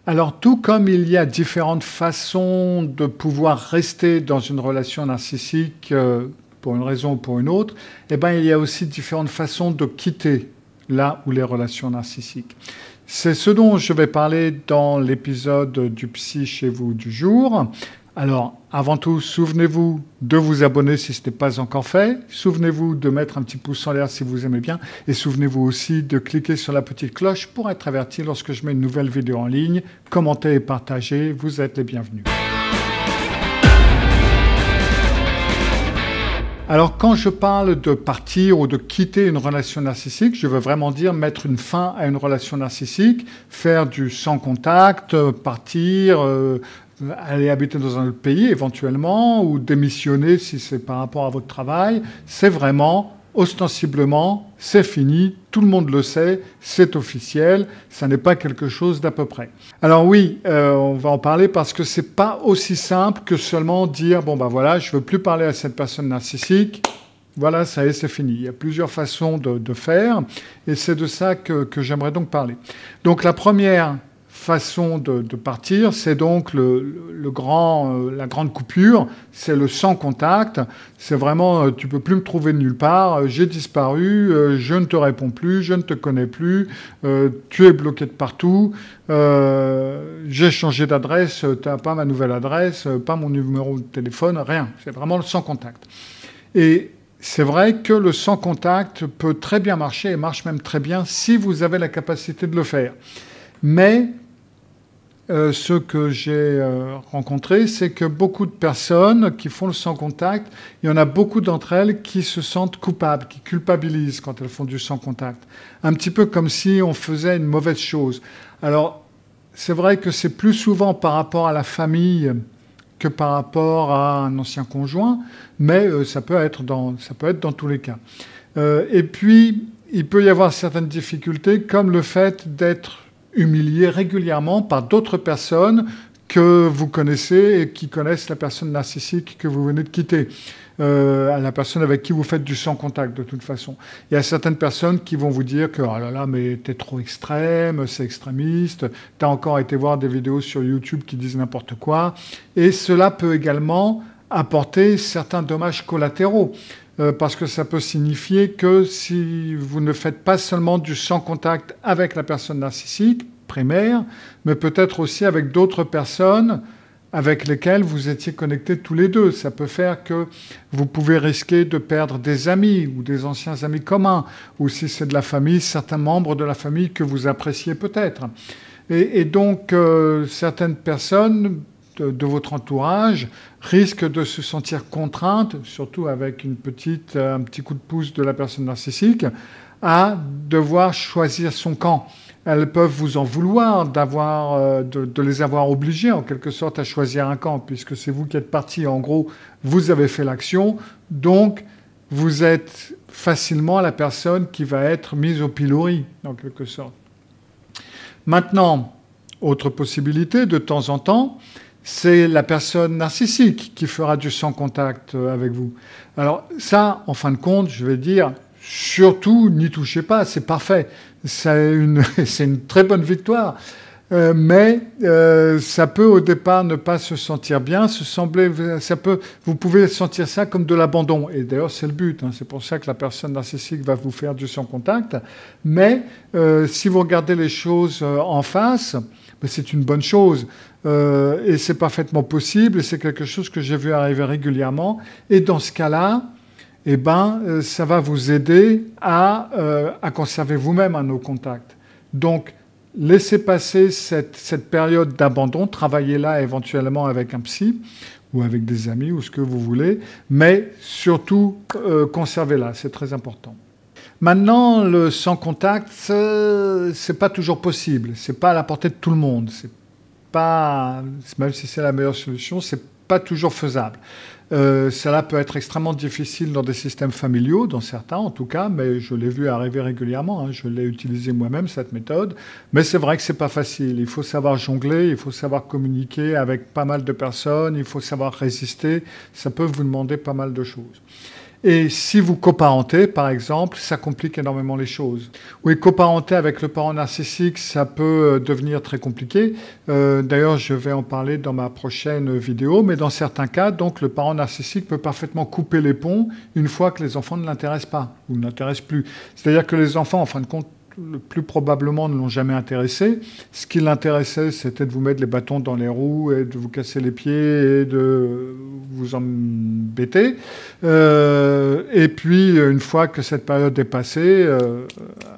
Alors, tout comme il y a différentes façons de pouvoir rester dans une relation narcissique pour une raison ou pour une autre, eh ben, il y a aussi différentes façons de quitter là où les relations narcissiques. C'est ce dont je vais parler dans l'épisode du Psy chez vous du jour. Alors, avant tout, souvenez-vous de vous abonner si ce n'est pas encore fait. Souvenez-vous de mettre un petit pouce en l'air si vous aimez bien. Et souvenez-vous aussi de cliquer sur la petite cloche pour être averti lorsque je mets une nouvelle vidéo en ligne. Commentez et partagez, vous êtes les bienvenus. Alors, quand je parle de partir ou de quitter une relation narcissique, je veux vraiment dire mettre une fin à une relation narcissique, faire du sans contact, partir, aller habiter dans un autre pays éventuellement, ou démissionner si c'est par rapport à votre travail. C'est vraiment, ostensiblement, c'est fini, tout le monde le sait, c'est officiel, ça n'est pas quelque chose d'à peu près. Alors oui, on va en parler parce que c'est pas aussi simple que seulement dire « bon ben voilà, je veux plus parler à cette personne narcissique ». Voilà, ça y est, c'est fini. Il y a plusieurs façons de faire et c'est de ça que j'aimerais donc parler. Donc la première façon de partir, c'est donc la grande coupure, c'est le sans contact. C'est vraiment, tu peux plus me trouver nulle part, j'ai disparu, je ne te réponds plus, je ne te connais plus, tu es bloqué de partout, j'ai changé d'adresse, tu n'as pas ma nouvelle adresse, pas mon numéro de téléphone, rien. C'est vraiment le sans contact. Et c'est vrai que le sans contact peut très bien marcher et marche même très bien si vous avez la capacité de le faire. Mais ce que j'ai rencontré, c'est que beaucoup de personnes qui font le sans contact, il y en a beaucoup d'entre elles qui se sentent coupables, qui culpabilisent quand elles font du sans contact. Un petit peu comme si on faisait une mauvaise chose. Alors, c'est vrai que c'est plus souvent par rapport à la famille que par rapport à un ancien conjoint, mais ça peut être dans tous les cas. Et puis, il peut y avoir certaines difficultés, comme le fait d'être humilié régulièrement par d'autres personnes que vous connaissez et qui connaissent la personne narcissique que vous venez de quitter, la personne avec qui vous faites du sans contact de toute façon. Il y a certaines personnes qui vont vous dire que « oh là là, mais t'es trop extrême, c'est extrémiste, t'as encore été voir des vidéos sur YouTube qui disent n'importe quoi ». Et cela peut également apporter certains dommages collatéraux. Parce que ça peut signifier que si vous ne faites pas seulement du sans contact avec la personne narcissique primaire, mais peut-être aussi avec d'autres personnes avec lesquelles vous étiez connectés tous les deux. Ça peut faire que vous pouvez risquer de perdre des amis ou des anciens amis communs, ou si c'est de la famille, certains membres de la famille que vous appréciez peut-être. Et donc, certaines personnes de votre entourage risquent de se sentir contraintes, surtout avec un petit coup de pouce de la personne narcissique, à devoir choisir son camp. Elles peuvent vous en vouloir de les avoir obligés en quelque sorte à choisir un camp, puisque c'est vous qui êtes parti. En gros, vous avez fait l'action, donc vous êtes facilement la personne qui va être mise au pilori, en quelque sorte. Maintenant, autre possibilité, de temps en temps, c'est la personne narcissique qui fera du sans contact avec vous. Alors ça, en fin de compte, je vais dire, surtout n'y touchez pas, c'est parfait. C'est une très bonne victoire. Mais ça peut au départ ne pas se sentir bien, vous pouvez sentir ça comme de l'abandon. Et d'ailleurs, c'est le but. Hein, c'est pour ça que la personne narcissique va vous faire du sans contact. Mais si vous regardez les choses en face, c'est une bonne chose. Et c'est parfaitement possible. Et c'est quelque chose que j'ai vu arriver régulièrement. Et dans ce cas-là, eh ben, ça va vous aider à conserver vous-même un haut contact. Donc, laissez passer cette période d'abandon, travaillez-la éventuellement avec un psy ou avec des amis ou ce que vous voulez, mais surtout conservez-la, c'est très important. Maintenant, le sans contact, c'est pas toujours possible, c'est pas à la portée de tout le monde, même si c'est la meilleure solution, c'est pas toujours faisable. Cela peut être extrêmement difficile dans des systèmes familiaux, dans certains en tout cas, mais je l'ai vu arriver régulièrement. Hein, je l'ai utilisé moi-même, cette méthode. Mais c'est vrai que c'est pas facile. Il faut savoir jongler, il faut savoir communiquer avec pas mal de personnes, il faut savoir résister. Ça peut vous demander pas mal de choses. Et si vous coparentez, par exemple, ça complique énormément les choses. Oui, coparenter avec le parent narcissique, ça peut devenir très compliqué. D'ailleurs, je vais en parler dans ma prochaine vidéo, mais dans certains cas, donc, le parent narcissique peut parfaitement couper les ponts une fois que les enfants ne l'intéressent pas ou ne l'intéressent plus. C'est-à-dire que les enfants, en fin de compte, le plus probablement ne l'ont jamais intéressé. Ce qui l'intéressait, c'était de vous mettre les bâtons dans les roues et de vous casser les pieds et de vous embêter. Et puis, une fois que cette période est passée,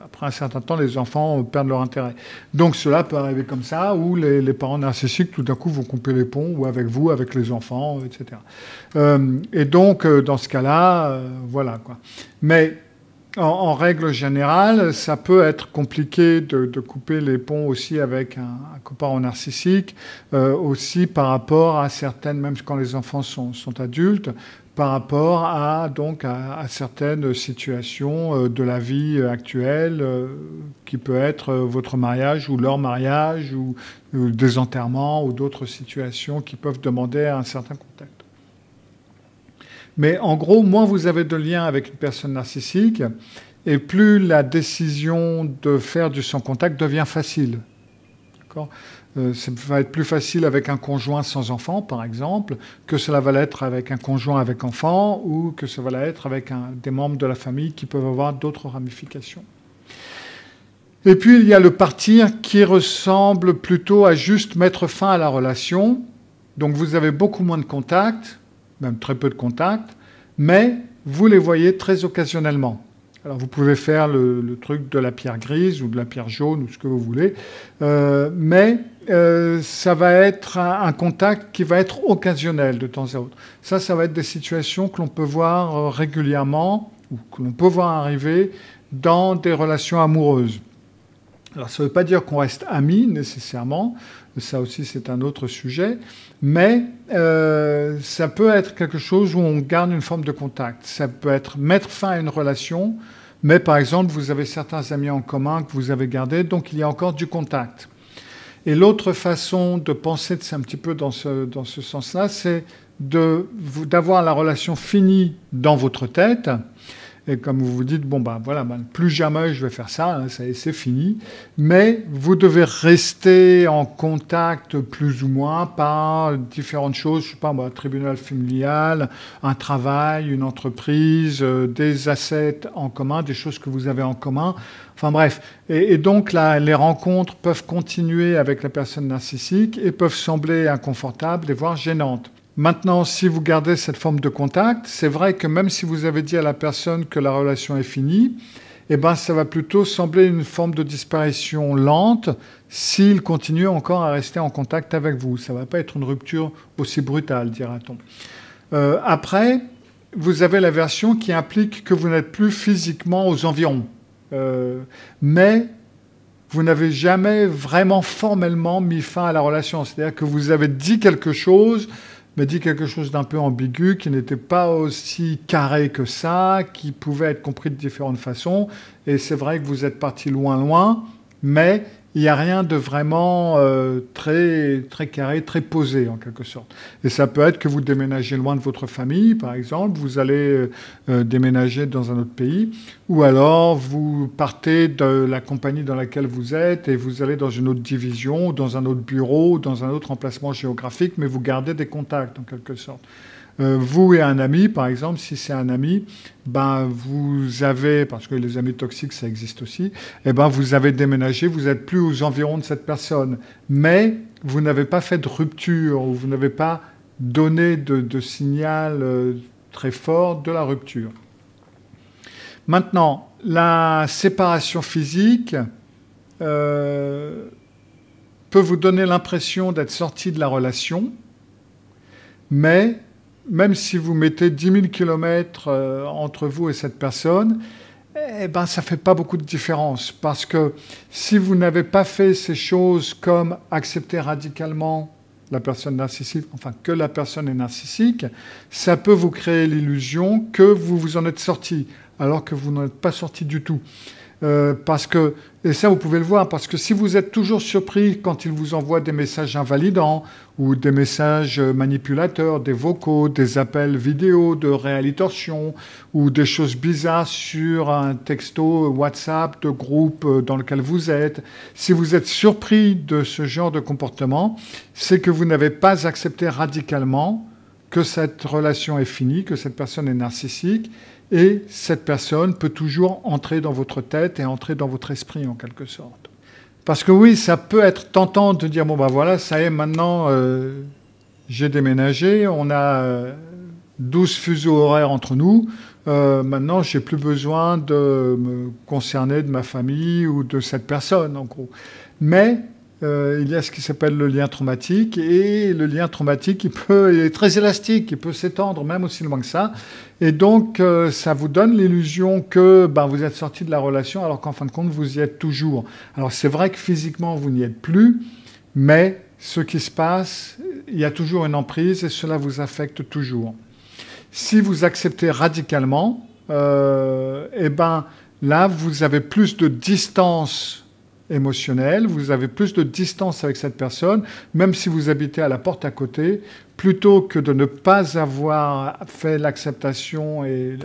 après un certain temps, les enfants perdent leur intérêt. Donc cela peut arriver comme ça, où les parents narcissiques, tout d'un coup, vont couper les ponts, ou avec vous, avec les enfants, etc. Et donc, dans ce cas-là, voilà, quoi. Mais en règle générale, ça peut être compliqué de couper les ponts aussi avec un coparent narcissique, aussi par rapport à certaines, même quand les enfants sont adultes, par rapport à certaines situations de la vie actuelle, qui peut être votre mariage ou leur mariage, ou des enterrements, ou d'autres situations qui peuvent demander un certain contact. Mais en gros, moins vous avez de liens avec une personne narcissique, et plus la décision de faire du sans-contact devient facile. D'accord ? Ça va être plus facile avec un conjoint sans enfant, par exemple, que cela va l'être avec un conjoint avec enfant, ou que ça va l'être avec des membres de la famille qui peuvent avoir d'autres ramifications. Et puis, il y a le partir qui ressemble plutôt à juste mettre fin à la relation. Donc, vous avez beaucoup moins de contacts, même très peu de contacts, mais vous les voyez très occasionnellement. Alors vous pouvez faire le truc de la pierre grise ou de la pierre jaune ou ce que vous voulez, mais ça va être un contact qui va être occasionnel de temps à autre. Ça va être des situations que l'on peut voir régulièrement ou que l'on peut voir arriver dans des relations amoureuses. Alors ça ne veut pas dire qu'on reste amis nécessairement, ça aussi c'est un autre sujet, mais ça peut être quelque chose où on garde une forme de contact. Ça peut être mettre fin à une relation, mais par exemple vous avez certains amis en commun que vous avez gardés, donc il y a encore du contact. Et l'autre façon de penser, c'est un petit peu dans ce sens-là, c'est d'avoir la relation finie dans votre tête. Et comme vous vous dites, bon, voilà, plus jamais je vais faire ça, hein, c'est fini. Mais vous devez rester en contact plus ou moins par différentes choses, je ne sais pas moi, un tribunal familial, un travail, une entreprise, des assets en commun, des choses que vous avez en commun. Enfin bref. Et donc là, les rencontres peuvent continuer avec la personne narcissique et peuvent sembler inconfortables et voire gênantes. Maintenant, si vous gardez cette forme de contact, c'est vrai que même si vous avez dit à la personne que la relation est finie, eh ben, ça va plutôt sembler une forme de disparition lente s'il continue encore à rester en contact avec vous. Ça ne va pas être une rupture aussi brutale, dira-t-on. Après, vous avez la version qui implique que vous n'êtes plus physiquement aux environs. Mais vous n'avez jamais vraiment formellement mis fin à la relation. C'est-à-dire que vous avez dit quelque chose, mais dit quelque chose d'un peu ambigu, qui n'était pas aussi carré que ça, qui pouvait être compris de différentes façons. Et c'est vrai que vous êtes parti loin, mais il n'y a rien de vraiment très, très carré, très posé en quelque sorte. Et ça peut être que vous déménagez loin de votre famille, par exemple, vous allez déménager dans un autre pays, ou alors vous partez de la compagnie dans laquelle vous êtes et vous allez dans une autre division, ou dans un autre bureau, ou dans un autre emplacement géographique, mais vous gardez des contacts en quelque sorte. Vous et un ami, par exemple, si c'est un ami, vous avez, parce que les amis toxiques, ça existe aussi, vous avez déménagé, vous n'êtes plus aux environs de cette personne. Mais vous n'avez pas fait de rupture, ou vous n'avez pas donné de signal très fort de la rupture. Maintenant, la séparation physique peut vous donner l'impression d'être sorti de la relation, mais même si vous mettez 10 000 km entre vous et cette personne, ça ne fait pas beaucoup de différence. Parce que si vous n'avez pas fait ces choses comme accepter radicalement la personne narcissique, enfin que la personne est narcissique, ça peut vous créer l'illusion que vous vous en êtes sorti, alors que vous n'en êtes pas sorti du tout. Parce que, et ça vous pouvez le voir, parce que si vous êtes toujours surpris quand ils vous envoient des messages invalidants ou des messages manipulateurs, des vocaux, des appels vidéo de réalitorsion ou des choses bizarres sur un texto WhatsApp de groupe dans lequel vous êtes, si vous êtes surpris de ce genre de comportement, c'est que vous n'avez pas accepté radicalement que cette relation est finie, que cette personne est narcissique, et cette personne peut toujours entrer dans votre tête et entrer dans votre esprit en quelque sorte. Parce que oui, ça peut être tentant de dire, bon ben voilà, ça y est, maintenant j'ai déménagé, on a 12 fuseaux horaires entre nous, maintenant j'ai plus besoin de me concerner de ma famille ou de cette personne en gros. Mais il y a ce qui s'appelle le lien traumatique, et le lien traumatique, il est très élastique, il peut s'étendre même aussi loin que ça. Et donc, ça vous donne l'illusion que vous êtes sorti de la relation, alors qu'en fin de compte, vous y êtes toujours. Alors, c'est vrai que physiquement, vous n'y êtes plus, mais ce qui se passe, il y a toujours une emprise, et cela vous affecte toujours. Si vous acceptez radicalement, là, vous avez plus de distance émotionnel, vous avez plus de distance avec cette personne, même si vous habitez à la porte à côté, plutôt que de ne pas avoir fait l'acceptation et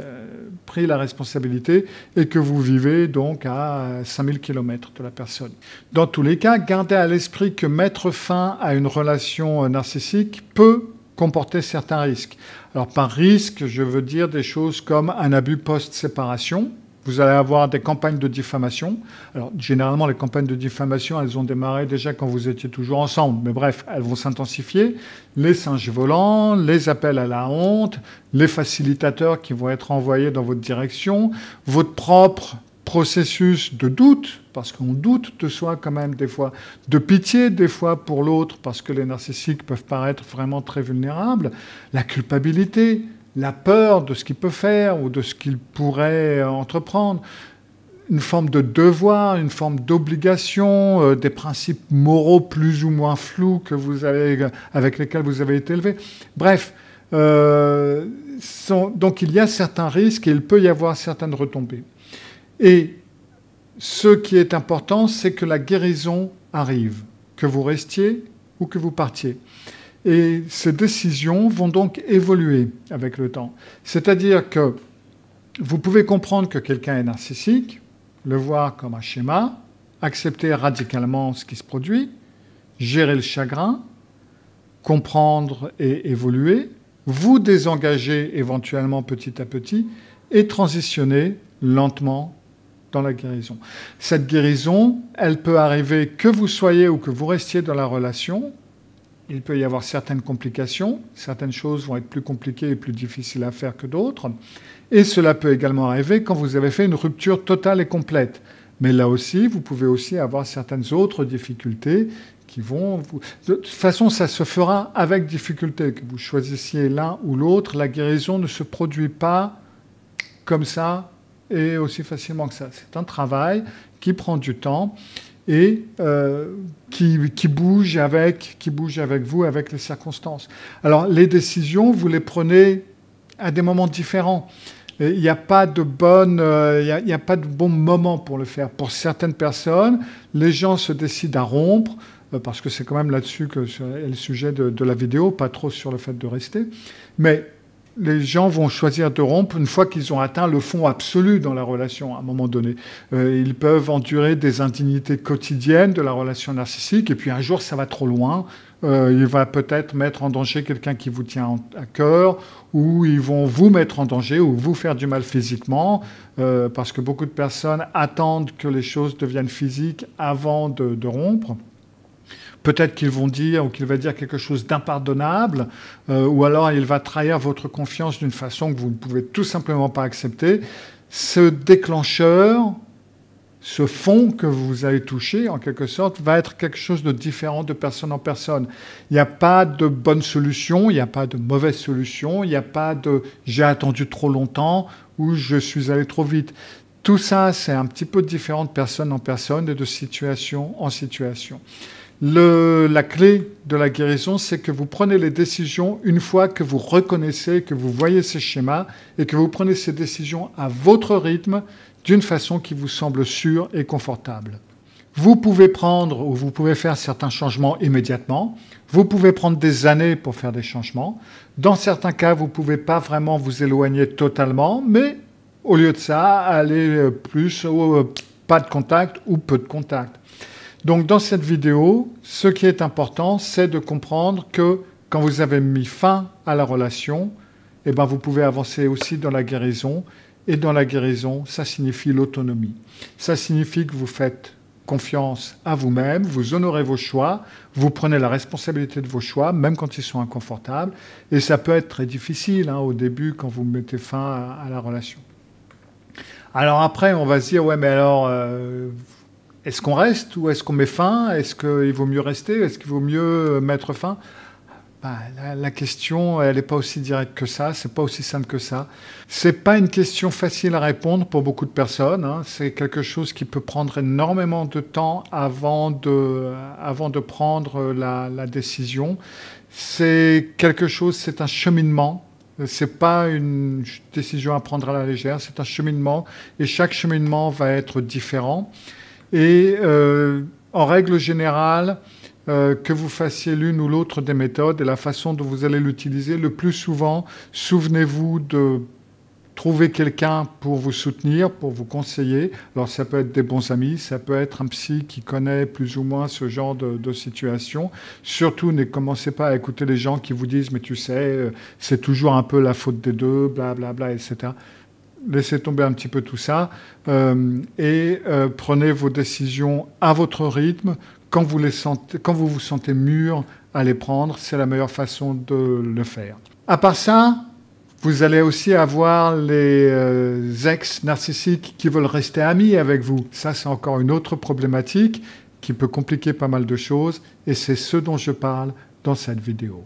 pris la responsabilité, et que vous vivez donc à 5000 km de la personne. Dans tous les cas, gardez à l'esprit que mettre fin à une relation narcissique peut comporter certains risques. Alors par risque, je veux dire des choses comme un abus post-séparation. Vous allez avoir des campagnes de diffamation. Alors, généralement, les campagnes de diffamation, elles ont démarré déjà quand vous étiez toujours ensemble. Mais bref, elles vont s'intensifier. Les singes volants, les appels à la honte, les facilitateurs qui vont être envoyés dans votre direction, votre propre processus de doute, parce qu'on doute de soi quand même des fois, de pitié des fois pour l'autre, parce que les narcissiques peuvent paraître vraiment très vulnérables, la culpabilité, la peur de ce qu'il peut faire ou de ce qu'il pourrait entreprendre, une forme de devoir, une forme d'obligation, des principes moraux plus ou moins flous que vous avez, avec lesquels vous avez été élevé. Bref, donc il y a certains risques et il peut y avoir certaines retombées. Et ce qui est important, c'est que la guérison arrive, que vous restiez ou que vous partiez. Et ces décisions vont donc évoluer avec le temps. C'est-à-dire que vous pouvez comprendre que quelqu'un est narcissique, le voir comme un schéma, accepter radicalement ce qui se produit, gérer le chagrin, comprendre et évoluer, vous désengager éventuellement petit à petit et transitionner lentement dans la guérison. Cette guérison, elle peut arriver que vous soyez ou que vous restiez dans la relation. Il peut y avoir certaines complications, certaines choses vont être plus compliquées et plus difficiles à faire que d'autres, et cela peut également arriver quand vous avez fait une rupture totale et complète. Mais là aussi, vous pouvez aussi avoir certaines autres difficultés qui vont vous... De toute façon, ça se fera avec difficulté, que vous choisissiez l'un ou l'autre. La guérison ne se produit pas comme ça et aussi facilement que ça. C'est un travail qui prend du temps et qui bouge avec vous, avec les circonstances. Alors, les décisions, vous les prenez à des moments différents. Il n'y a pas de bon moment pour le faire. Pour certaines personnes, les gens se décident à rompre, parce que c'est quand même là-dessus que est le sujet de la vidéo, pas trop sur le fait de rester. Mais les gens vont choisir de rompre une fois qu'ils ont atteint le fond absolu dans la relation à un moment donné. Ils peuvent endurer des indignités quotidiennes de la relation narcissique, et puis un jour, ça va trop loin. Il va peut-être mettre en danger quelqu'un qui vous tient à cœur, ou ils vont vous mettre en danger, ou vous faire du mal physiquement, parce que beaucoup de personnes attendent que les choses deviennent physiques avant de rompre. Peut-être qu'ils vont dire, ou qu'il va dire quelque chose d'impardonnable, ou alors il va trahir votre confiance d'une façon que vous ne pouvez tout simplement pas accepter. Ce déclencheur, ce fond que vous avez touché, en quelque sorte, va être quelque chose de différent de personne en personne. Il n'y a pas de bonne solution, il n'y a pas de mauvaise solution, il n'y a pas de « j'ai attendu trop longtemps » ou « je suis allé trop vite ». Tout ça, c'est un petit peu différent de personne en personne et de situation en situation. La clé de la guérison, c'est que vous prenez les décisions une fois que vous reconnaissez, que vous voyez ces schémas et que vous prenez ces décisions à votre rythme, d'une façon qui vous semble sûre et confortable. Vous pouvez prendre ou vous pouvez faire certains changements immédiatement. Vous pouvez prendre des années pour faire des changements. Dans certains cas, vous ne pouvez pas vraiment vous éloigner totalement, mais au lieu de ça, aller plus au pas de contact ou peu de contact. Donc dans cette vidéo, ce qui est important, c'est de comprendre que quand vous avez mis fin à la relation, eh ben, vous pouvez avancer aussi dans la guérison. Et dans la guérison, ça signifie l'autonomie. Ça signifie que vous faites confiance à vous-même, vous honorez vos choix, vous prenez la responsabilité de vos choix, même quand ils sont inconfortables. Et ça peut être très difficile au début quand vous mettez fin à la relation. Alors après, on va se dire, ouais, mais alors, est-ce qu'on reste ou est-ce qu'on met fin? Est-ce qu'il vaut mieux rester? Est-ce qu'il vaut mieux mettre fin? La question, elle n'est pas aussi directe que ça, c'est pas aussi simple que ça. C'est pas une question facile à répondre pour beaucoup de personnes. C'est quelque chose qui peut prendre énormément de temps avant de prendre la décision. C'est quelque chose, c'est un cheminement. C'est pas une décision à prendre à la légère, c'est un cheminement et chaque cheminement va être différent. Et en règle générale, que vous fassiez l'une ou l'autre des méthodes et la façon dont vous allez l'utiliser, le plus souvent, souvenez-vous de trouver quelqu'un pour vous soutenir, pour vous conseiller. Alors ça peut être des bons amis, ça peut être un psy qui connaît plus ou moins ce genre de situation. Surtout, ne commencez pas à écouter les gens qui vous disent « mais tu sais, c'est toujours un peu la faute des deux, blablabla, etc. » Laissez tomber un petit peu tout ça et prenez vos décisions à votre rythme. Quand vous vous sentez mûr à les prendre, c'est la meilleure façon de le faire. À part ça, vous allez aussi avoir les ex narcissiques qui veulent rester amis avec vous. Ça, c'est encore une autre problématique qui peut compliquer pas mal de choses et c'est ce dont je parle dans cette vidéo.